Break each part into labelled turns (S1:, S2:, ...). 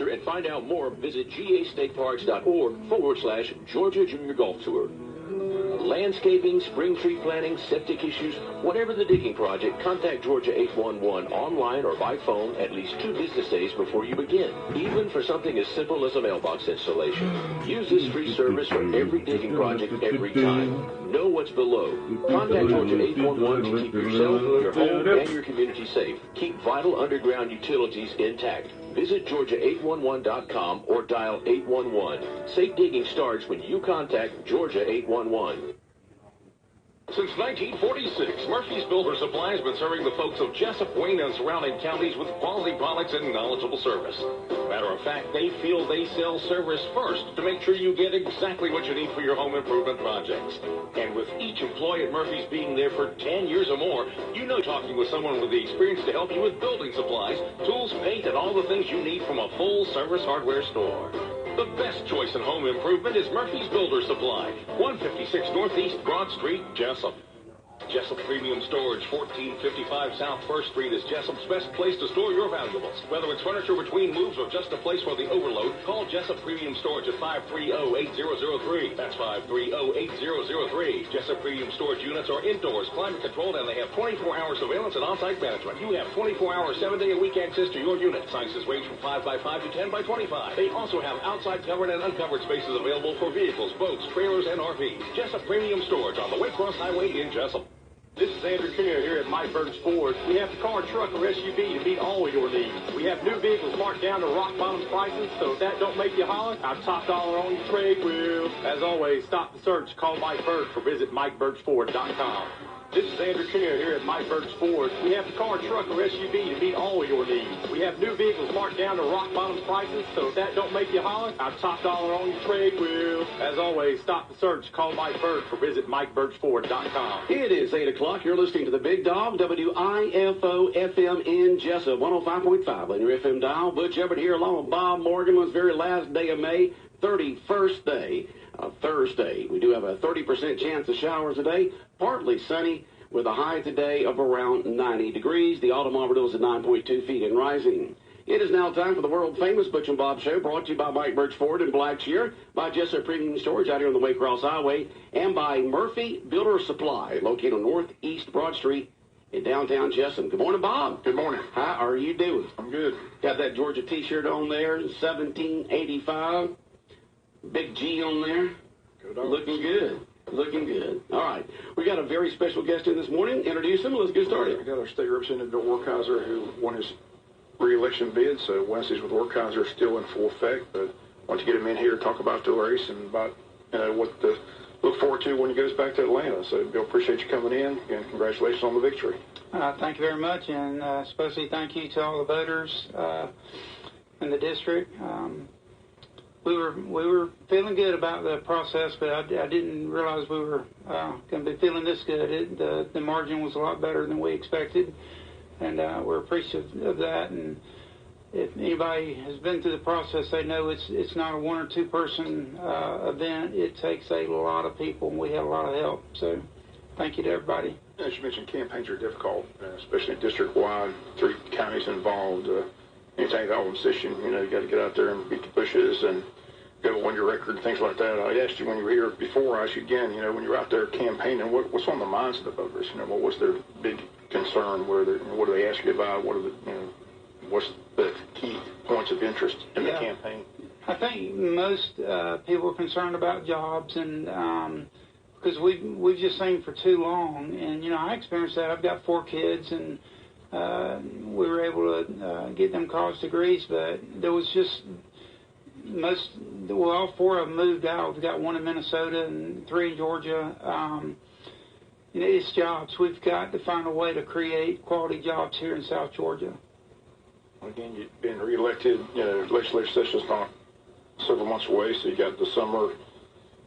S1: together and find out more, visit gastateparks.org/Georgia Junior Golf Tour. Landscaping, spring tree planting, septic issues, whatever the digging project, contact Georgia 811 online or by phone at least 2 business days before you begin, even for something as simple as a mailbox installation. Use this free service for every digging project every time. Know what's below. Contact Georgia 811 to keep yourself, your home, and your community safe. Keep vital underground utilities intact. Visit Georgia811.com or dial 811. Safe digging starts when you contact Georgia 811.
S2: Since 1946, Murphy's Builder Supply has been serving the folks of Jesup, Wayne, and surrounding counties with quality products and knowledgeable service. Matter of fact, they feel they sell service first to make sure you get exactly what you need for your home improvement projects. And with each employee at Murphy's being there for 10 years or more, you know talking with someone with the experience to help you with building supplies, tools, paint, and all the things you need from a full-service hardware store. The best choice in home improvement is Murphy's Builder Supply, 156 Northeast Broad Street, Jesup. Jesup Premium Storage, 1455 South 1st Street is Jesup's best place to store your valuables. Whether it's furniture between moves or just a place for the overload, call Jesup Premium Storage at 530-8003. That's 530-8003. Jesup Premium Storage units are indoors, climate controlled, and they have 24-hour surveillance and on-site management. You have 24-hour, 7-day-a-week access to your unit. Sizes range from 5x5 to 10x25. They also have outside covered and uncovered spaces available for vehicles, boats, trailers, and RVs. Jesup Premium Storage on the Waycross Highway in Jesup.
S3: This is Andrew Kinnear here at Mike Burns Ford. We have the car, truck, or SUV to meet all your needs. We have new vehicles marked down to rock bottom prices, so if that don't make you holler, our top dollar on your trade will. As always, stop the search, call Mike Burns, or visit MikeBurnsFord.com. This is Andrew Kinnear here at Mike Burns Ford. We have the car, truck, or SUV to meet all your needs. We have new vehicles marked down to rock bottom prices, so if that don't make you holler, our top dollar on your trade will. As always, stop the search, call Mike Burns, or visit MikeBurnsFord.com.
S4: It is 8 o'clock. You're listening to the Big Dog, WIFO FM in Jesup, 105.5 on your FM dial. Butch Everett here along with Bob Morgan on this very last day of May, 31st day of Thursday. We do have a 30% chance of showers today, partly sunny with a high today of around 90 degrees. The automobile is at 9.2 feet and rising. It is now time for the world-famous Butch and Bob Show, brought to you by Mike Birch Ford in Blackshear, by Jesup Premium Storage out here on the Waycross Highway, and by Murphy Builder Supply, located on Northeast Broad Street in downtown Jesup. Good morning, Bob.
S5: Good morning.
S4: How are you doing?
S5: I'm good.
S4: Got that Georgia T-shirt on there, 1785. Big G on there. Looking good. Looking good. All right. We got a very special guest in this morning. Introduce him. Let's get started.
S5: We got our state representative, Bill Werkheiser, who won his re-election bid. So Wednesdays with Werkheiser are still in full effect. But I want to get him in here to talk about the race and about what to look forward to when he goes back to Atlanta. So, Bill, appreciate you coming in, and congratulations on the victory.
S6: Thank you very much, and especially thank you to all the voters in the district. We were feeling good about the process, but I didn't realize we were going to be feeling this good. The margin was a lot better than we expected, and we're appreciative of that. And if anybody has been through the process, they know it's not a 1 or 2 person event. It takes a lot of people, and we had a lot of help. So thank you to everybody.
S5: As you mentioned, campaigns are difficult, especially district-wide, 3 counties involved. Anytime you have a position, you got to get out there and beat the bushes and go on your record and things like that. I asked you when you were here before, I asked you again, when you were out there campaigning, what's on the minds of the voters? What was their big concern? What do they ask you about? What's the key points of interest in the campaign?
S6: I think most people are concerned about jobs, and because we've just seen for too long, and I experienced that. I've got 4 kids, and we were able to get them college degrees, but there was just all 4 of them moved out. We've got 1 in Minnesota and 3 in Georgia. It's jobs. We've got to find a way to create quality jobs here in South Georgia.
S5: Again, you've been reelected. Legislative session's not several months away, so you got the summer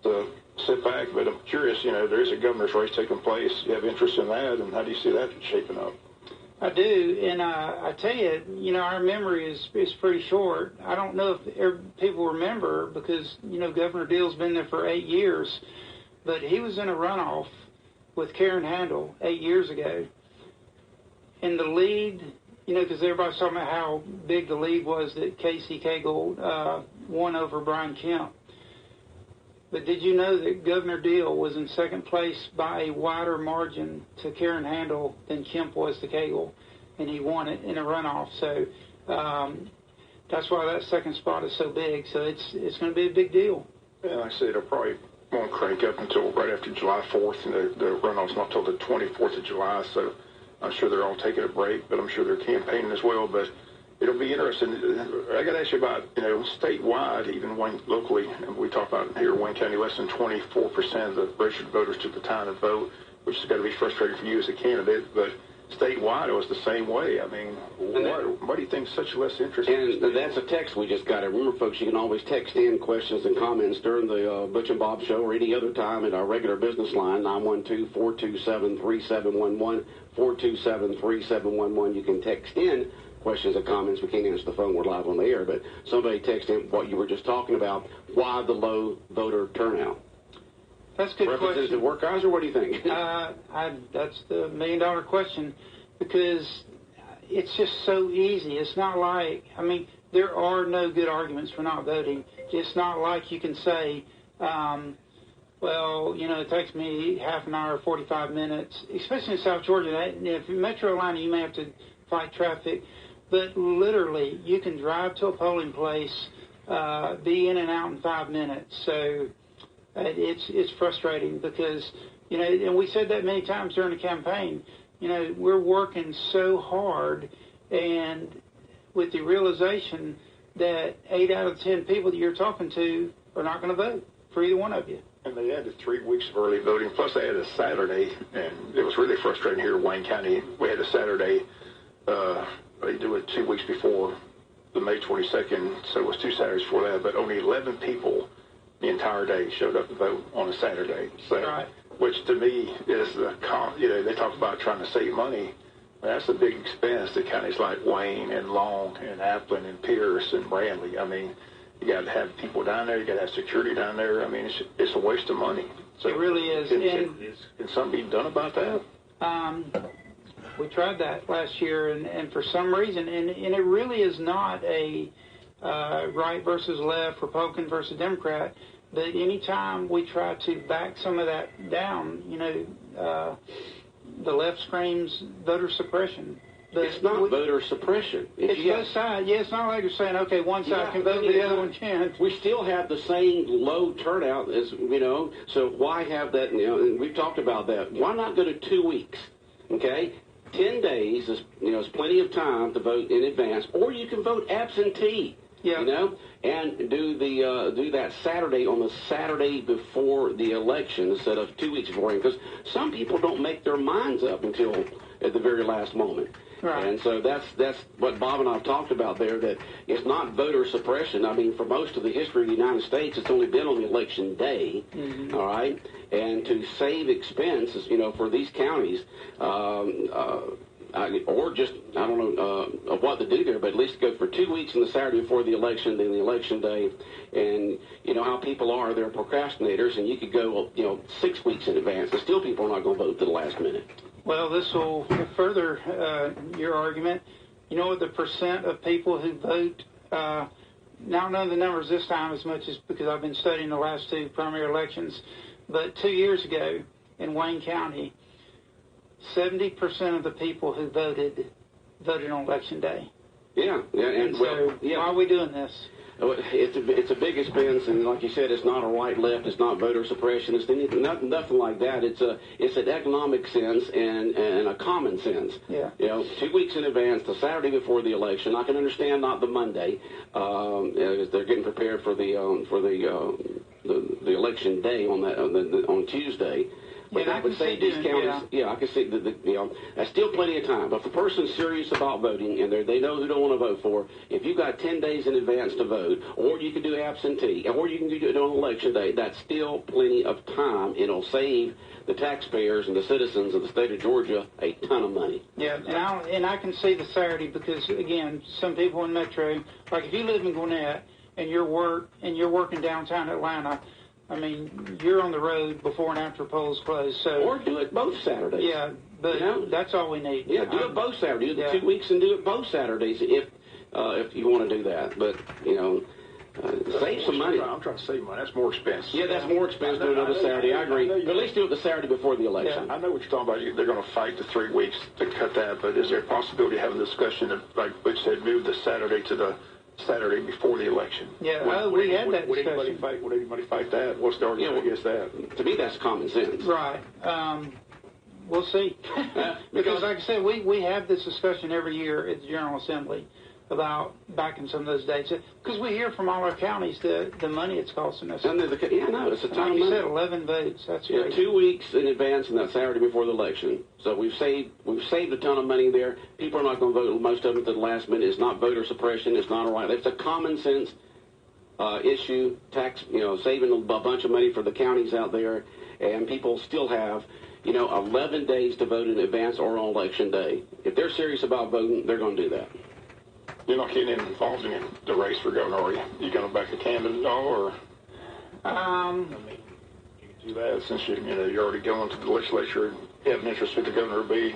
S5: to sit back. But I'm curious, there is a governor's race taking place. You have interest in that, and how do you see that shaping up?
S6: I do, and I tell you, our memory is pretty short. I don't know if people remember because, Governor Deal's been there for 8 years, but he was in a runoff with Karen Handel 8 years ago. And the lead, because everybody's talking about how big the lead was that Casey Cagle won over Brian Kemp. But did you know that Governor Deal was in second place by a wider margin to Karen Handel than Kemp was to Cagle, and he won it in a runoff. So that's why that second spot is so big. So it's going to be a big deal.
S5: Yeah, like I said, it'll probably won't crank up until right after July 4th, and the runoff's not till the 24th of July. So I'm sure they're all taking a break, but I'm sure they're campaigning as well. But it'll be interesting. I got to ask you about, statewide, even locally, we talk about here in Wayne County, less than 24% of the registered voters took the time to vote, which has got to be frustrating for you as a candidate. But statewide, it was the same way. I mean, why do you think such less interest?
S4: And that's a text we just got. Remember, folks, you can always text in questions and comments during the Butch and Bob Show or any other time at our regular business line, 912-427-3711, 427-3711. You can text in questions and comments. We can't answer the phone. We're live on the air. But somebody text in what you were just talking about. Why the low voter turnout?
S6: That's a good question.
S4: Representative Workheiser, what do you think?
S6: That's the million-dollar question, because it's just so easy. It's not like, there are no good arguments for not voting. It's not like you can say, it takes me half an hour, 45 minutes, especially in South Georgia. If you're Metro Atlanta, you may have to fight traffic, but literally, you can drive to a polling place, be in and out in 5 minutes. So it's frustrating because, and we said that many times during the campaign, we're working so hard, and with the realization that 8 out of 10 people that you're talking to are not going to vote for either one of you.
S5: And they added 3 weeks of early voting, plus they had a Saturday, and it was really frustrating here in Wayne County. We had a Saturday, they do it 2 weeks before the May 22nd, so it was 2 Saturdays before that, but only 11 people the entire day showed up to vote on a Saturday. So,
S6: right.
S5: Which to me is they talk about trying to save money. That's a big expense to counties like Wayne and Long and Appleton and Pierce and Brandley. You got to have people down there. You got to have security down there. It's a waste of money. So
S6: it really is.
S5: Can something be done about that?
S6: We tried that last year, and for some reason, and it really is not a right versus left, Republican versus Democrat, but anytime we try to back some of that down, the left screams voter suppression.
S4: It's not voter suppression.
S6: It's both sides. Yeah, it's not like you're saying, okay, one side can vote, the other one can't.
S4: We still have the same low turnout as, so why have that, and we've talked about that. Why not go to 2 weeks, okay? 10 days is plenty of time to vote in advance, or you can vote absentee.
S6: Yeah.
S4: And do that Saturday on the Saturday before the election instead of 2 weeks before. Because some people don't make their minds up until at the very last moment.
S6: Right.
S4: And so that's what Bob and I have talked about there, that it's not voter suppression. For most of the history of the United States, it's only been on the election day,
S6: mm-hmm.
S4: All right? And to save expenses, for these counties, or just, I don't know what to do there, but at least go for 2 weeks on the Saturday before the election, then the election day. And you know how people are, they're procrastinators, and you could go, 6 weeks in advance, and still people are not going to vote to the last minute.
S6: Well, this will further your argument. You know what the percent of people who vote, now I don't know the numbers this time as much as because I've been studying the last 2 primary elections, but 2 years ago in Wayne County, 70% of the people who voted on Election Day.
S4: Yeah.
S6: And so why are we doing this?
S4: It's a big expense, and like you said, it's not a right-left, it's not voter suppression, it's nothing like that. It's an economic sense and a common sense.
S6: Yeah.
S4: 2 weeks in advance, the Saturday before the election. I can understand not the Monday. They're getting prepared for the election day on Tuesday. But I would say these counties, I can see that's still plenty of time. But if a person's serious about voting and they know who they want to vote for, if you've got 10 days in advance to vote, or you can do absentee, or you can do it on election day, that's still plenty of time. It'll save the taxpayers and the citizens of the state of Georgia a ton of money.
S6: Yeah, and I can see the Saturday because, again, some people in Metro, like if you live in Gwinnett and you're working downtown Atlanta, you're on the road before and after polls close. So,
S4: or do it both Saturdays.
S6: Yeah, but
S4: You know?
S6: that's all we need.
S4: Yeah, do it both Saturdays. Do the 2 weeks and do it both Saturdays if you want to do that. But, save some money.
S5: I'm trying to save money. That's more expensive.
S4: Yeah, that's more expensive than another Saturday. I agree. But at least do it the Saturday before the election.
S5: I know what you're talking about. They're going to fight the 3 weeks to cut that, but is there a possibility of having a discussion of, like Butch said, move the Saturday to the Saturday before the election?
S6: Yeah, we had that discussion.
S5: Would anybody fight that? What's the argument against that?
S4: To me, that's common sense.
S6: Right. We'll see. Because, like I said, we have this discussion every year at the General Assembly about backing some of those dates. Because we hear from all our counties the money it's costing us.
S4: And yeah, no, it's a ton
S6: like
S4: of
S6: you
S4: money.
S6: said, 11 votes. That's great.
S4: 2 weeks in advance and that Saturday before the election. So we've saved a ton of money there. People are not going to vote, most of them, to the last minute. It's not voter suppression. It's not all right. It's a common sense issue, tax, saving a bunch of money for the counties out there. And people still have 11 days to vote in advance or on election day. If they're serious about voting, they're going to do that.
S5: You're not getting involved in the race for governor, are you? You going to back a candidate at all, or? You can do that since you're already going to the legislature. You have an interest with the governor be.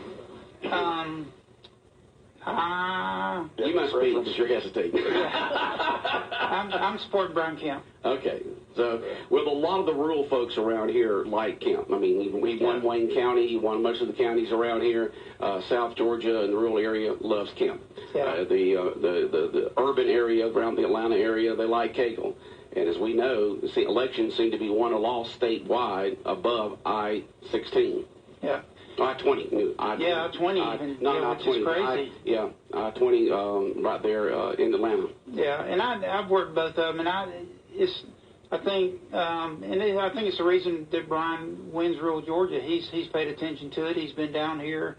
S4: You must be, because you're hesitating.
S6: I'm supporting Brian Kemp.
S4: Okay. So, with a lot of the rural folks around here like Kemp. I mean, we won Wayne County. He won most of the counties around here. South Georgia and the rural area loves Kemp.
S6: Yeah.
S4: The urban area around the Atlanta area, they like Cagle. And as we know, elections seem to be won or lost statewide above I-16.
S6: Yeah.
S4: I-20.
S6: I-20 even. Which is crazy.
S4: I-20 right there in Atlanta.
S6: Yeah, and I've worked both of them, and I think it's the reason that Brian wins rural Georgia. He's paid attention to it. He's been down here.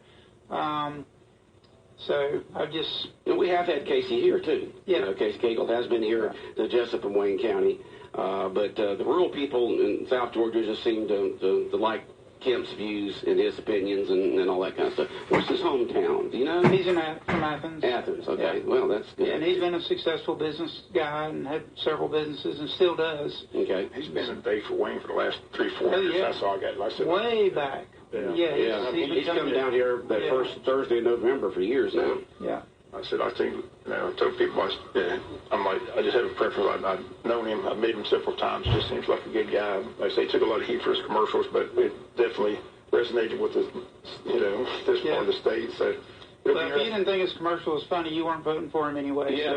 S6: So I just...
S4: And we have had Casey here, too.
S6: Yeah.
S4: Casey Cagle has been here to Jesup and Wayne County. But the rural people in South Georgia just seem to like Kemp's views and his opinions and all that kind of stuff. What's his hometown? Do you know?
S6: He's from Athens.
S4: Athens, okay.
S6: Yeah.
S4: Well, that's good.
S6: Yeah, and he's been a successful business guy and had several businesses and still does.
S4: Okay.
S5: He's been in Dave for Wayne for the last 3-4 years. That's all I got. Like I said,
S6: way back.
S5: Yeah.
S4: He's come down here that first Thursday in November for years now.
S6: Yeah.
S5: I said, I think, I told people, I'm like, I just have a preference. I've known him. I've met him several times. Just seems like a good guy. Like I say, he took a lot of heat for his commercials, but it definitely resonated with this part of the state. So,
S6: but if you didn't think his commercial was funny, you weren't voting for him anyway.
S4: Yeah,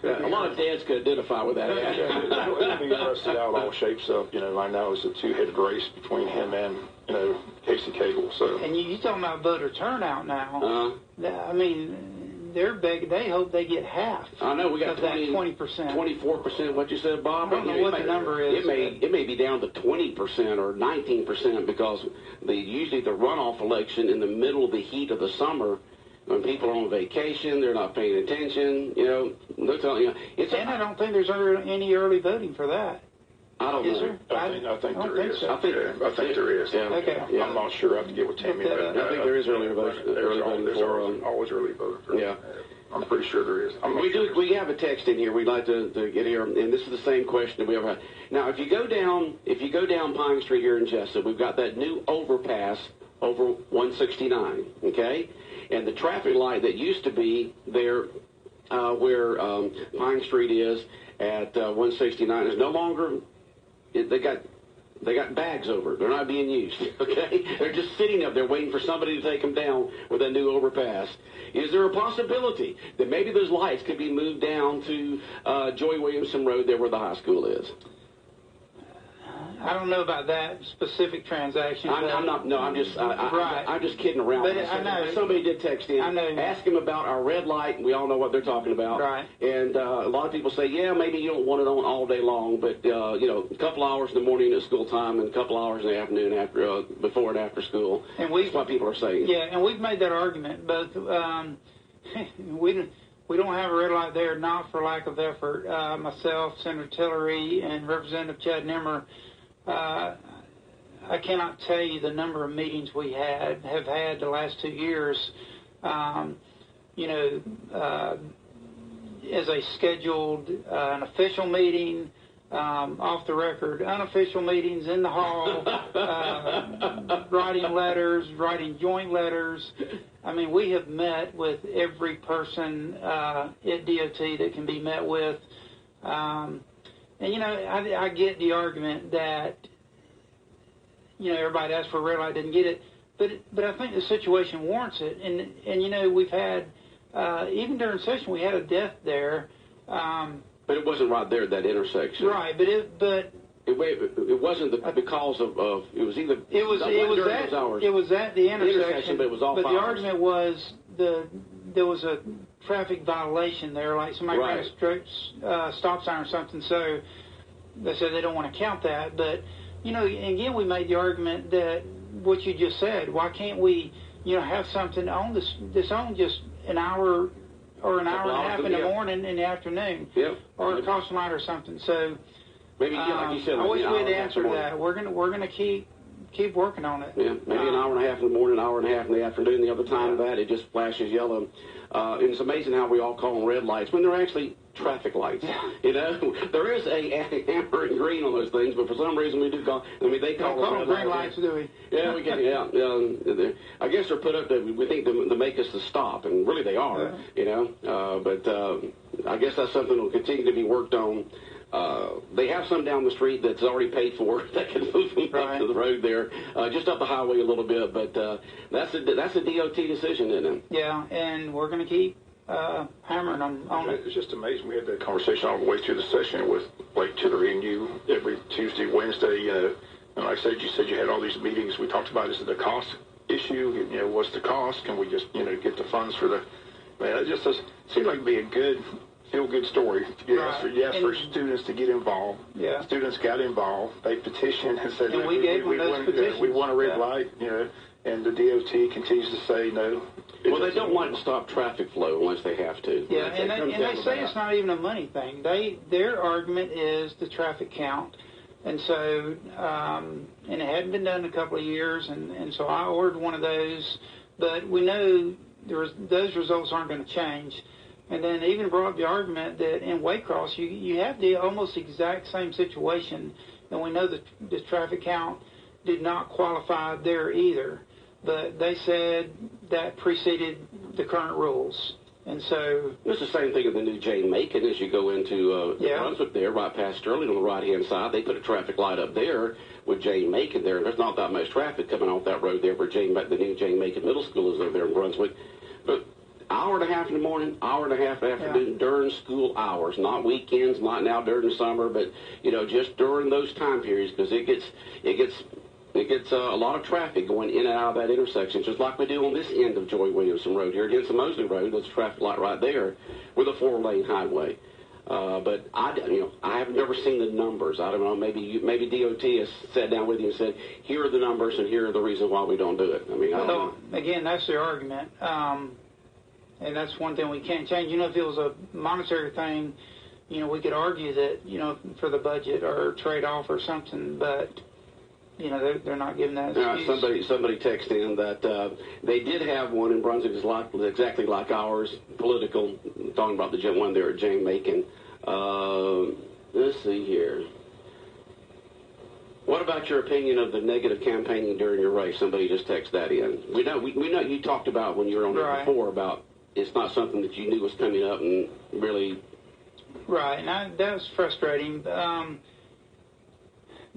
S4: a lot of dads could identify with that.
S5: It'll be interesting how it all shapes up. I know it's a two-headed race between him and, Casey Cagle. So.
S6: And you talking about voter turnout now. I mean, they hope they get half.
S4: I know, we got
S6: 20%.
S4: 24%, what you said, Bob.
S6: I don't know what the number is.
S4: It may be down to 20% or 19% because usually the runoff election in the middle of the heat of the summer, when people are on vacation, they're not paying attention, they're telling you.
S6: I don't think there's any early voting for that.
S4: I don't know.
S5: I think there is.
S6: So.
S5: I think there is.
S6: Yeah. Okay.
S5: I'm not sure. I have to get with Tammy.
S4: I think there is early voting.
S5: There's always early voting.
S4: Yeah.
S5: I'm pretty sure there is.
S4: We have a text in here. We'd like to get here, and this is the same question that we ever had. Now, if you go down Pine Street here in Jesup, we've got that new overpass over 169. Okay, and the traffic light that used to be there where Pine Street is at 169 is no longer. They got bags over it. They're not being used, okay? They're just sitting up there waiting for somebody to take them down with a new overpass. Is there a possibility that maybe those lights could be moved down to Joy Williamson Road there where the high school is?
S6: I don't know about that specific transaction.
S4: I'm just kidding around.
S6: But I know.
S4: Somebody did text in.
S6: I know.
S4: Ask him about our red light. We all know what they're talking about.
S6: Right.
S4: And a lot of people say, maybe you don't want it on all day long, but a couple hours in the morning at school time and a couple hours in the afternoon after before and after school. And that's what people are saying.
S6: Yeah, and we've made that argument, but we don't have a red light there, not for lack of effort. Myself, Senator Tillery, and Representative Chad Nimmer. I cannot tell you the number of meetings we have had the last 2 years, as a scheduled, an official meeting, off the record, unofficial meetings in the hall, writing letters, writing joint letters. I mean, we have met with every person at DOT that can be met with. And, you know, I get the argument that, you know, everybody asked for a red light, didn't get it. But I think the situation warrants it. And you know, we've had, even during session, we had a death there.
S4: But it wasn't right there at that intersection.
S6: Right, but it
S4: wasn't because of it was either
S6: it was at the intersection,
S4: but it was all.
S6: But the argument was there was a traffic violation there, like somebody ran a stop sign or something. So they said they don't want to count that. But you know, again, we made the argument that what you just said. Why can't we, you know, have something on this on just an hour or an hour and a half in the morning, in the afternoon, or a caution light or something. So
S4: maybe, like you said,
S6: I wish we had answered that. We're gonna keep working on it.
S4: Yeah, maybe an hour and a half in the morning, an hour and a half in the afternoon. The other time of that, it just flashes yellow. And it's amazing how we all call them red lights when they're actually traffic lights. You know, there is a amber and green on those things, but for some reason we do call. I mean, they call them
S6: green lights, do we?
S4: Yeah, we can. Yeah, I guess they're put up to, we think, to make us to stop, and really they are. You know, but I guess that's something that will continue to be worked on. They have some down the street that's already paid for that can move them back to the road there, just up the highway a little bit. But that's a DOT decision, isn't it?
S6: Yeah, and we're going to keep hammering them on it.
S5: It's just amazing. We had that conversation all the way through the session with Blake Tillery and you every Tuesday, Wednesday. You know, and like I said, you had all these meetings. We talked about, is it the cost issue? You know, what's the cost? Can we just, you know, get the funds for the? Man, it just seemed like it'd be a good. Feel-good story. You asked for students to get involved.
S6: Yeah.
S5: Students got involved. They petitioned and said,
S6: and we gave them those petitions.
S5: We want a red light, you know, and the DOT continues to say no.
S4: Well, they don't want to stop traffic flow unless they have to.
S6: Yeah, and they say it's not even a money thing. Their argument is the traffic count. And so, and it hadn't been done in a couple of years, and so I ordered one of those. But we know those results aren't going to change. And then even brought up the argument that in Waycross, you have the almost exact same situation, and we know that the traffic count did not qualify there either. But they said that preceded the current rules. And so
S4: it's the same thing with the new Jane Macon as you go into Brunswick there, right past Sterling on the right-hand side. They put a traffic light up there with Jane Macon there. There's not that much traffic coming off that road there where the new Jane Macon Middle School is over there in Brunswick. But hour and a half in the morning, hour and a half afternoon, during school hours, not weekends, not now during the summer, but, you know, just during those time periods, because it gets a lot of traffic going in and out of that intersection, just like we do on this end of Joy Williamson Road here against the Mosley Road. There's a traffic light right there with a 4-lane highway. But I have never seen the numbers. I don't know. Maybe DOT has sat down with you and said, here are the numbers and here are the reasons why we don't do it. I mean, I don't know.
S6: Again, that's their argument. And that's one thing we can't change. You know, if it was a monetary thing, you know, we could argue that, you know, for the budget or trade-off or something, but, you know, they're not giving that excuse.
S4: Somebody texted in that they did have one in Brunswick exactly like ours, political, talking about the one there at Jane Macon. Let's see here. What about your opinion of the negative campaigning during your race? Somebody just texted that in. We know you talked about when you were on there before about it's not something that you knew was coming up and really.
S6: Right, and that was frustrating. The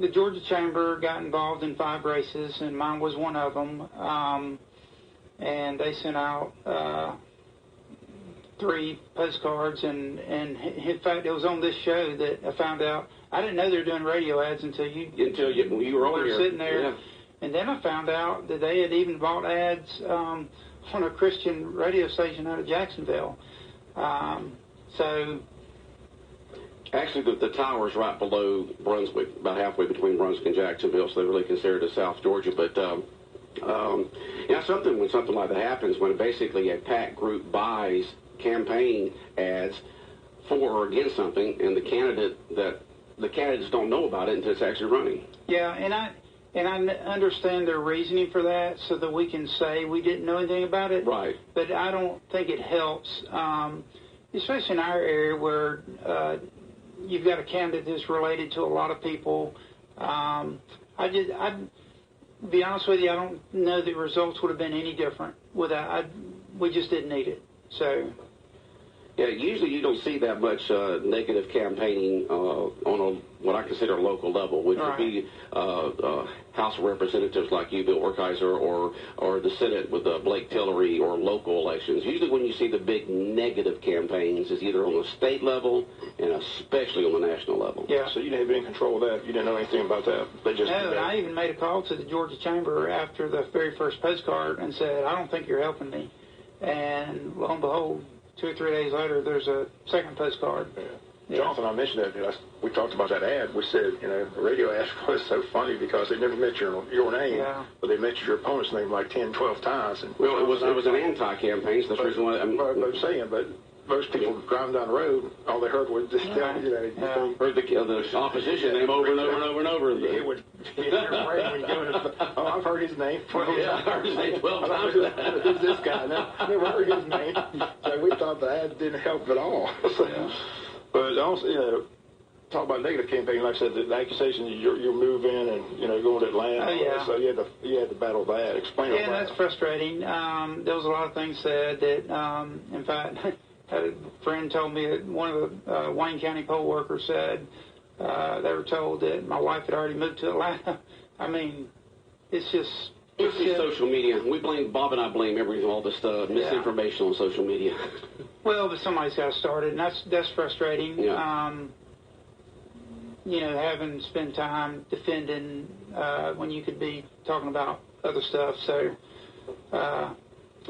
S6: Georgia Chamber got involved in 5 races, and mine was one of them. And they sent out 3 postcards, and in fact, it was on this show that I found out. I didn't know they were doing radio ads until you
S4: were over here
S6: sitting there.
S4: Yeah.
S6: And then I found out that they had even bought ads on a Christian radio station out of Jacksonville. So
S4: actually, the tower's right below Brunswick, about halfway between Brunswick and Jacksonville, so they really consider it South Georgia. But when something like that happens, when basically a PAC group buys campaign ads for or against something, and the candidates don't know about it until it's actually running.
S6: Yeah, and I understand their reasoning for that, so that we can say we didn't know anything about it.
S4: Right.
S6: But I don't think it helps, especially in our area where you've got a candidate that's related to a lot of people. I'd be honest with you, I don't know the results would have been any different without. We just didn't need it. So.
S4: Yeah, usually you don't see that much negative campaigning on what I consider a local level, which would be House of Representatives like you, Bill Werkheiser, or the Senate with Blake Tillery, or local elections. Usually when you see the big negative campaigns is either on the state level and especially on the national level.
S6: Yeah.
S5: So you didn't have any control of that? You didn't know anything about that? They just
S6: No, and I even made a call to the Georgia Chamber after the very first postcard and said, I don't think you're helping me. And lo and behold, 2 or 3 days later, there's a second postcard.
S5: Yeah. Jonathan, I mentioned that. We talked about that ad. We said, the radio ad was so funny because they never mentioned your name, but they mentioned your opponent's name like 10, 12 times. And
S4: well, it was an anti-campaign, so that's the reason why I'm
S5: saying, but most people driving down the road, all they heard was just heard
S4: the opposition name over and over and over and over.
S5: It would be in your brain when you go to, I've heard his name 12 times.
S4: I've heard his name 12 times.
S5: Who's this guy? Never heard his name. So we thought the ad didn't help at all. But also, talk about negative campaign. Like I said, the accusation you're moving and going to Atlanta.
S6: Oh, yeah.
S5: So you had to battle that. Explain.
S6: Yeah, that's frustrating. There was a lot of things said that, in fact, had a friend told me that one of the Wayne County poll workers said they were told that my wife had already moved to Atlanta. I mean, it's just.
S4: It's social media. Bob and I blame all this misinformation on social media.
S6: Well, but somebody's got to start it, and that's frustrating.
S4: Yeah.
S6: Having to spend time defending when you could be talking about other stuff. So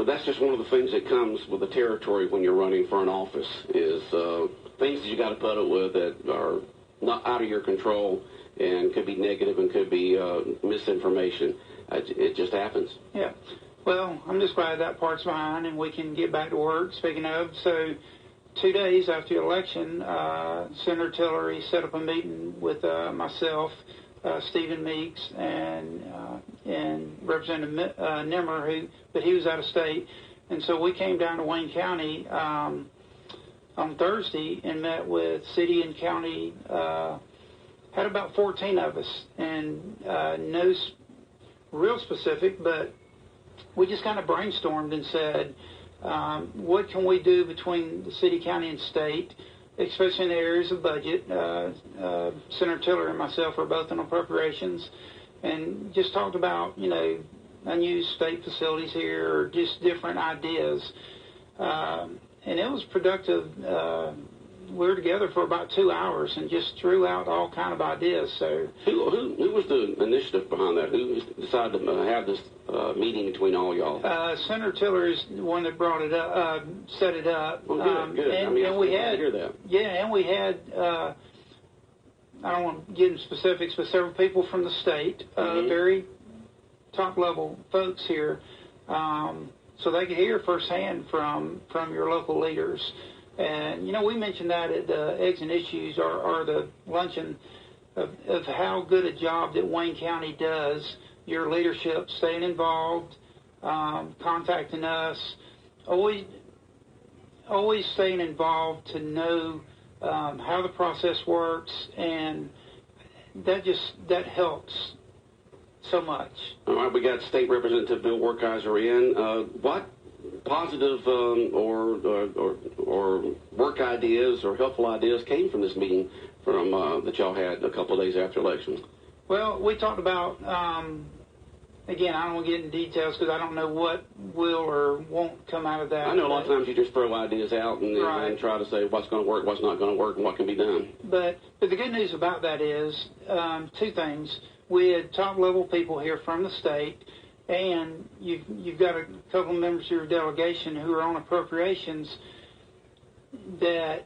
S4: that's just one of the things that comes with the territory when you're running for an office is things that you got to put up with that are not out of your control and could be negative and could be misinformation. It just happens.
S6: Yeah. Well, I'm just glad that part's behind and we can get back to work. Speaking of, so 2 days after the election, Senator Tillery set up a meeting with myself, Stephen Meeks, and Representative Nimmer, but he was out of state. And so we came down to Wayne County on Thursday and met with city and county, had about 14 of us, and no real specific, but we just kind of brainstormed and said, what can we do between the city, county, and state, especially in the areas of budget. Senator Tiller and myself are both in appropriations, and just talked about, unused state facilities here, or just different ideas. And it was productive. We were together for about 2 hours and just threw out all kind of ideas. So
S4: who was the initiative behind that? Who decided to have this meeting between all y'all?
S6: Senator Tiller is the one that brought it up, set it up.
S4: Well, good.
S6: And we had, hear that. Yeah, and we had. I don't want to get into specifics, but several people from the state, very top level folks here, so they could hear firsthand from your local leaders. And, we mentioned that at the Eggs and Issues or the luncheon of how good a job that Wayne County does, your leadership staying involved, contacting us, always staying involved to know how the process works, and that helps so much.
S4: All right, we got State Representative Bill Werkheiser in. What positive or work ideas or helpful ideas came from this meeting from that y'all had a couple of days after election?
S6: Well, we talked about, again, I don't want to get into details because I don't know what will or won't come out of that.
S4: I know a lot of times you just throw ideas out and try to say what's going to work, what's not going to work, and what can be done.
S6: But the good news about that is two things. We had top-level people here from the state, and you've got a couple of members of your delegation who are on appropriations that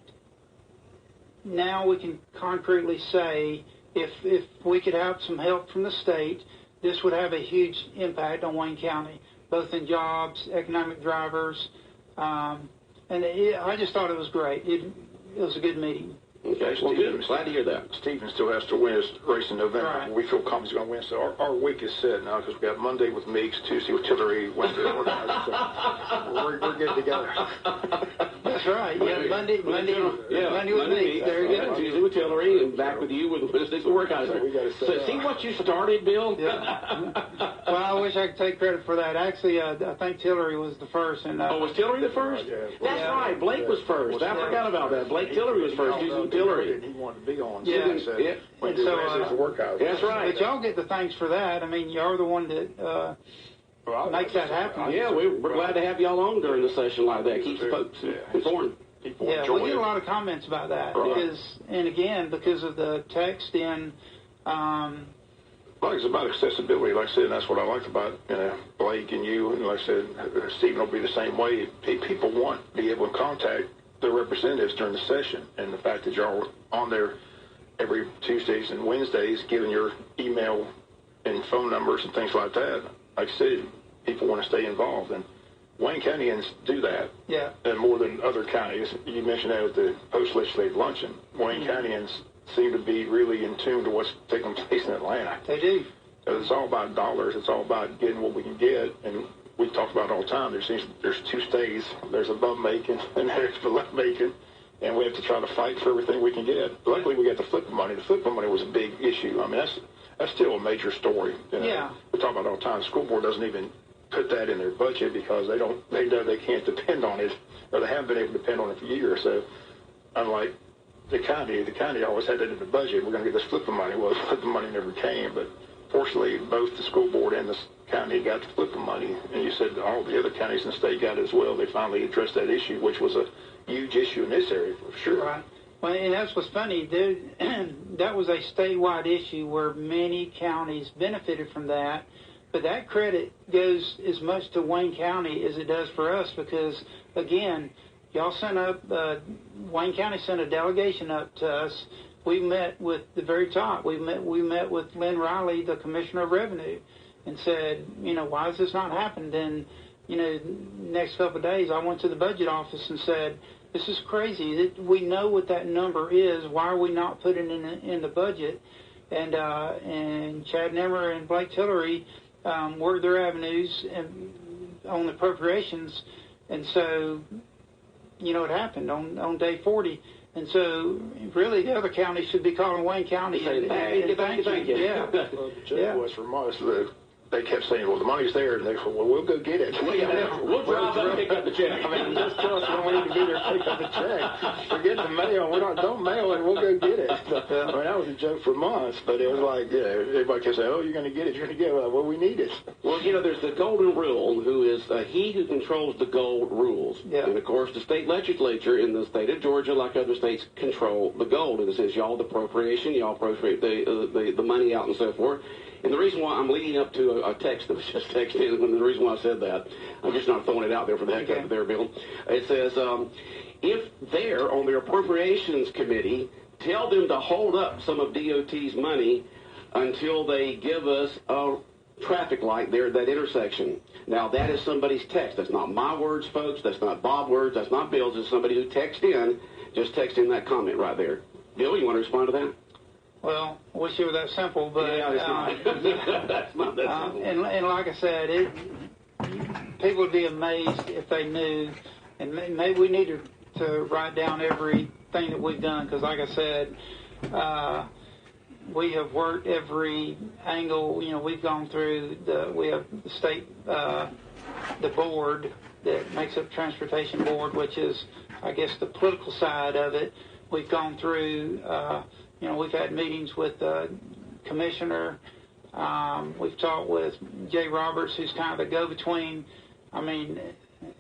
S6: now we can concretely say if we could have some help from the state, this would have a huge impact on Wayne County, both in jobs, economic drivers, and I just thought it was great. It was a good meeting.
S4: Okay, well, good. Glad to hear that.
S5: Stephen still has to win his race in November.
S6: Right.
S5: We feel confident he's going to win. So our week is set now because we got Monday with Meeks, Tuesday with Tillery, Wednesday with Organizer. So we're getting together.
S6: That's right. Yeah, Monday with Meeks. There you go.
S4: Tuesday with with Tillery and back with you with Statistics Organizer. So see what you started, Bill?
S6: Yeah. Well, I wish I could take credit for that. Actually, I think Tillery was the first. And
S4: was Tillery the first? That's right. Blake was first. I forgot about that. Blake Tillery was first using Tillery.
S5: He wanted to be on.
S6: Yeah.
S5: When the workout.
S4: That's right.
S6: But y'all get the thanks for that. I mean, you're the one that makes that happen.
S4: Yeah, we're glad to have y'all on during the session like that. Keeps folks informed.
S6: Yeah, we get a lot of comments about that because of the text and.
S5: Like it's about accessibility, like I said, and that's what I like about Blake and you, and like I said, Stephen will be the same way. People want to be able to contact their representatives during the session, and the fact that y'all are on there every Tuesdays and Wednesdays giving your email and phone numbers and things like that. Like I said, people want to stay involved, and Wayne Countyans do that.
S6: Yeah.
S5: And more than other counties. You mentioned that at the post-legislative luncheon. Wayne Countyans seem to be really in tune to what's taking place in Atlanta.
S6: They do.
S5: It's all about dollars. It's all about getting what we can get. And we talk about it all the time. There's two stays. There's above Macon and there's below Macon. And we have to try to fight for everything we can get. Luckily, we got the flip money. The flip money was a big issue. I mean, that's still a major story.
S6: Yeah.
S5: We talk about it all the time. The school board doesn't even put that in their budget because they know they can't depend on it, or they haven't been able to depend on it for years. So, unlike the county always had that in the budget. We're going to get this flipping money. Well, the flipping money never came, but fortunately, both the school board and the county got the flipping money. And you said all the other counties in the state got it as well. They finally addressed that issue, which was a huge issue in this area for sure.
S6: Right. Well, and that's what's funny. That was a statewide issue where many counties benefited from that. But that credit goes as much to Wayne County as it does for us because, again, y'all sent up, Wayne County sent a delegation up to us. We met with the very top. We met with Lynn Riley, the Commissioner of Revenue, and said, why has this not happened? And, next couple of days, I went to the budget office and said, this is crazy. We know what that number is. Why are we not putting it in the budget? And Chad Nemmer and Blake Tillery were their avenues on the appropriations. And so, it happened on day 40. And so, really, the other counties should be calling Wayne County.
S4: Thank you.
S5: Yeah. Well, was from us. They kept saying, well, the money's there. And they said, well, we'll go get it.
S4: We'll drive up and pick up the check.
S5: I mean, just tell us when we need to be there to pick up the check. Forget the mail. Don't mail it. We'll go get it. I mean, that was a joke for months. But it was like, everybody kept saying, oh, you're going to get it. You're going to get it. Well, we need it.
S4: Well, there's the golden rule, who is he who controls the gold rules.
S6: Yeah.
S4: And, of course, the state legislature in the state of Georgia, like other states, control the gold. In the sense, y'all the appropriation, y'all appropriate the money out and so forth. And the reason why I'm leading up to a text that was just texted in, and the reason why I said that, I'm just not throwing it out there for the heck of it there, Bill. It says, if they're on their appropriations committee, tell them to hold up some of DOT's money until they give us a traffic light there at that intersection. Now, that is somebody's text. That's not my words, folks. That's not Bob's words. That's not Bill's. It's somebody who texted in, just text in that comment right there. Bill, you want to respond to that?
S6: Well, I wish it were that simple, but
S4: that's not that simple.
S6: And like I said, people would be amazed if they knew. And maybe we need to write down everything that we've done because, like I said, we have worked every angle. We've gone through we have the state, the board that makes up Transportation Board, which is, I guess, the political side of it. We've gone through. We've had meetings with the commissioner. We've talked with Jay Roberts, who's kind of the go-between. I mean,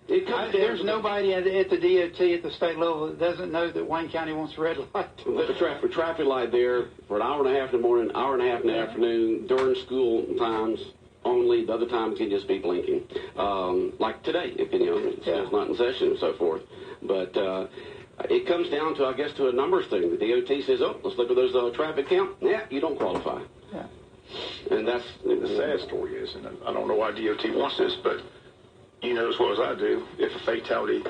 S6: there's nobody at the DOT at the state level that doesn't know that Wayne County wants a red light.
S4: The traffic light there for an hour and a half in the morning, hour and a half in the afternoon, during school times only. The other times can just be blinking. Like today, it's not in session and so forth. But it comes down to, I guess, to a numbers thing. The DOT says, let's look at those traffic count. Yeah, you don't qualify.
S6: Yeah.
S4: And that's
S5: the sad story is, and I don't know why DOT wants this, but you know as well as I do, if a fatality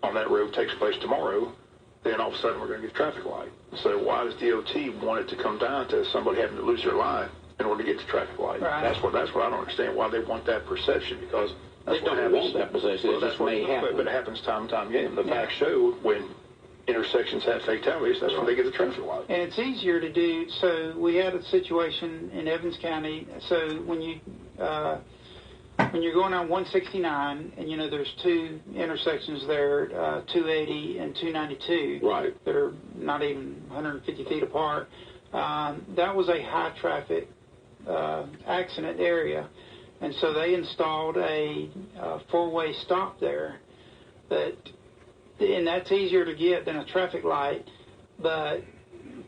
S5: on that road takes place tomorrow, then all of a sudden we're going to get a traffic light. So why does DOT want it to come down to somebody having to lose their life in order to get the traffic light?
S6: Right.
S5: That's what I don't understand, why they want that perception, because that's
S4: they don't want that perception.
S5: Well, that's what may happen. But it happens time and time again. The facts show when intersections have fatalities, that's when they get the traffic light.
S6: And it's easier to do. So we had a situation in Evans County. So when you're going on 169, and you know there's two intersections there, 280 and 292,
S4: right,
S6: that are not even 150 feet apart. That was a high traffic accident area, and so they installed a four-way stop there. And that's easier to get than a traffic light, but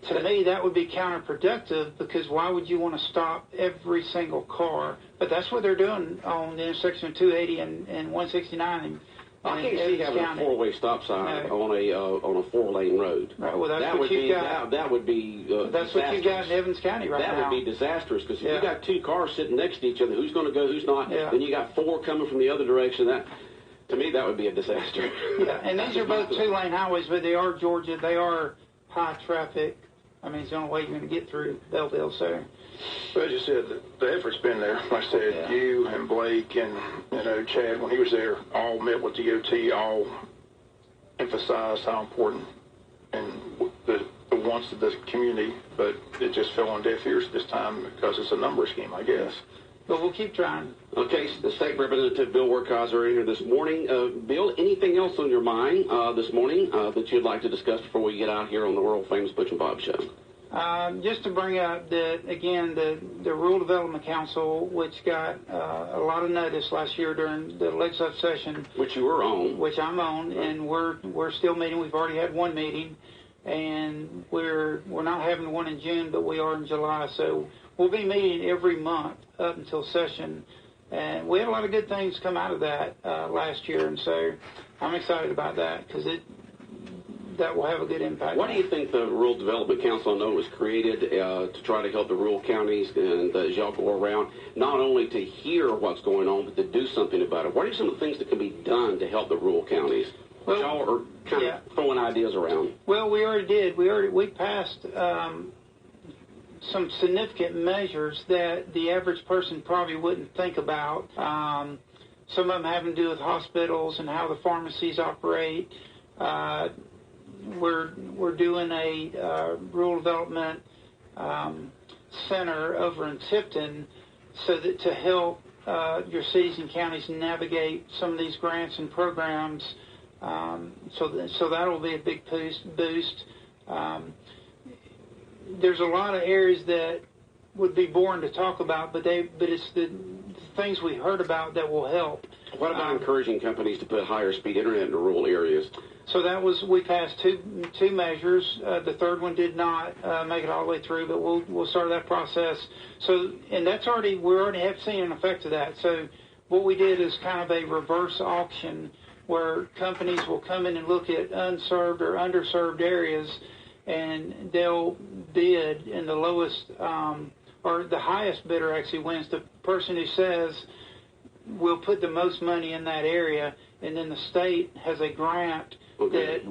S6: to me that would be counterproductive, because why would you want to stop every single car? But that's what they're doing on the intersection of 280 and 169.
S4: I can't see having a four-way stop sign on a four-lane road.
S6: Right. Well, that's what you got.
S4: That would be
S6: that's what you got in Evans County right now.
S4: That would be disastrous, because if you got two cars sitting next to each other, who's going to go, who's not?
S6: Yeah.
S4: Then you got four coming from the other direction. That, to me, that would be a disaster.
S6: Yeah, and these are both two-lane highways, but they are Georgia. They are high traffic. I mean, it's the only way you're going to get through Belleville. So,
S5: well, as you said, the effort's been there. Like I said, you and Blake and Chad, when he was there, all met with DOT, all emphasized how important and the wants of the community, but it just fell on deaf ears this time because it's a numbers game, I guess.
S6: But we'll keep trying.
S4: Okay, the State Representative Bill Werkheiser here this morning. Bill, anything else on your mind this morning that you'd like to discuss before we get out here on the world-famous Butch and Bob Show?
S6: Just to bring up that, again, the Rural Development Council, which got a lot of notice last year during the legislative session.
S4: Which you were on.
S6: Which I'm on, and we're still meeting. We've already had one meeting, and we're not having one in June, but we are in July. So we'll be meeting every month up until session, and we had a lot of good things come out of that last year, and so I'm excited about that, because that will have a good impact.
S4: Why do you think the Rural Development Council, I know, was created to try to help the rural counties, and as y'all go around, not only to hear what's going on, but to do something about it? What are some of the things that can be done to help the rural counties? Well, y'all are kind of throwing ideas around.
S6: Well, we already did. We passed some significant measures that the average person probably wouldn't think about. Some of them having to do with hospitals and how the pharmacies operate. We're doing a rural development center over in Tipton, so that to help your cities and counties navigate some of these grants and programs. So that will be a big boost. There's a lot of areas that would be boring to talk about, but it's the things we heard about that will help.
S4: What about encouraging companies to put higher speed internet into rural areas?
S6: So we passed two measures. The third one did not make it all the way through, but we'll start that process. So, and we already have seen an effect of that. So what we did is kind of a reverse auction, where companies will come in and look at unserved or underserved areas, and they'll bid, and the lowest or the highest bidder actually wins. The person who says we'll put the most money in that area, and then the state has a grant that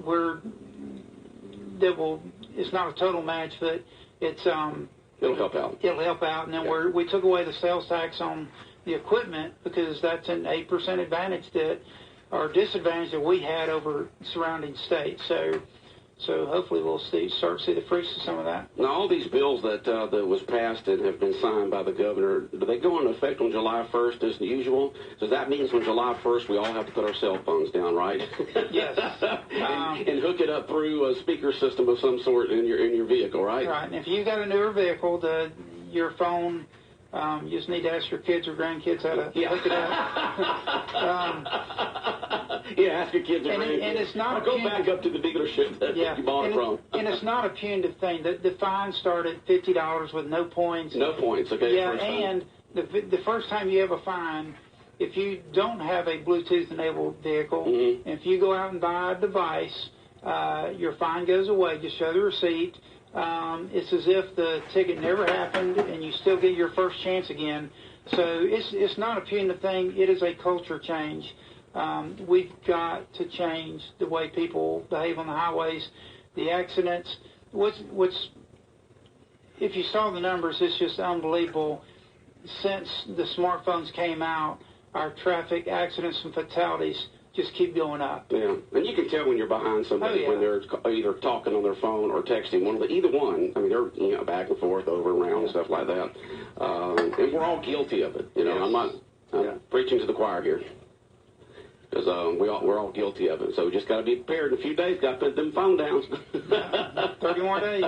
S6: it's not a total match, but it's
S4: it'll help out.
S6: It'll help out, and then we took away the sales tax on the equipment, because that's an 8% advantage disadvantage that we had over surrounding states. So hopefully we'll start to see the fruits of some of that.
S4: Now, all these bills that was passed and have been signed by the governor, do they go into effect on July 1st as usual? So that means on July 1st we all have to put our cell phones down, right?
S6: Yes.
S4: and hook it up through a speaker system of some sort in your vehicle, right?
S6: Right. And if you got a newer vehicle, your phone, you just need to ask your kids or grandkids how to hook it up.
S4: Ask your kids or grandkids.
S6: And it's not
S4: go back up to the dealership that you bought it from.
S6: And it's not a punitive thing. The fine started at $50 with no points.
S4: No points, okay.
S6: Yeah, and the first time you have a fine, if you don't have a Bluetooth-enabled vehicle, and if you go out and buy a device, your fine goes away. Just show the receipt. It's as if the ticket never happened, and you still get your first chance again. So it's not a punitive thing. It is a culture change. We've got to change the way people behave on the highways. The accidents, if you saw the numbers, it's just unbelievable. Since the smartphones came out, our traffic accidents and fatalities just keep going up.
S4: Yeah, and you can tell when you're behind somebody when they're either talking on their phone or texting. Either one. I mean, they're back and forth, over and around and stuff like that. And we're all guilty of it. I'm preaching to the choir here. Because we're all guilty of it. So we just got to be prepared. In a few days, got to put them phone down.
S6: 30 more days.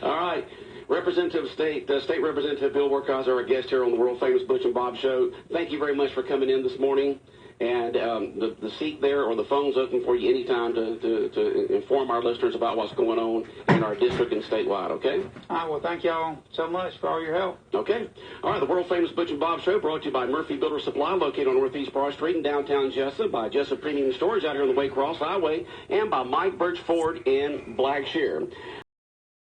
S4: All right. State Representative Bill Workhouse, our guest here on the world-famous Butch and Bob Show. Thank you very much for coming in this morning. And the seat there or the phone's open for you anytime to inform our listeners about what's going on in our district and statewide, okay?
S6: All right, well, thank y'all so much for all your help.
S4: Okay. All right, the world-famous Butch and Bob Show brought to you by Murphy Builder Supply, located on Northeast Broad Street in downtown Jesup, by Jesup Premium Storage out here on the Waycross Highway, and by Mike Birch Ford in Blackshear.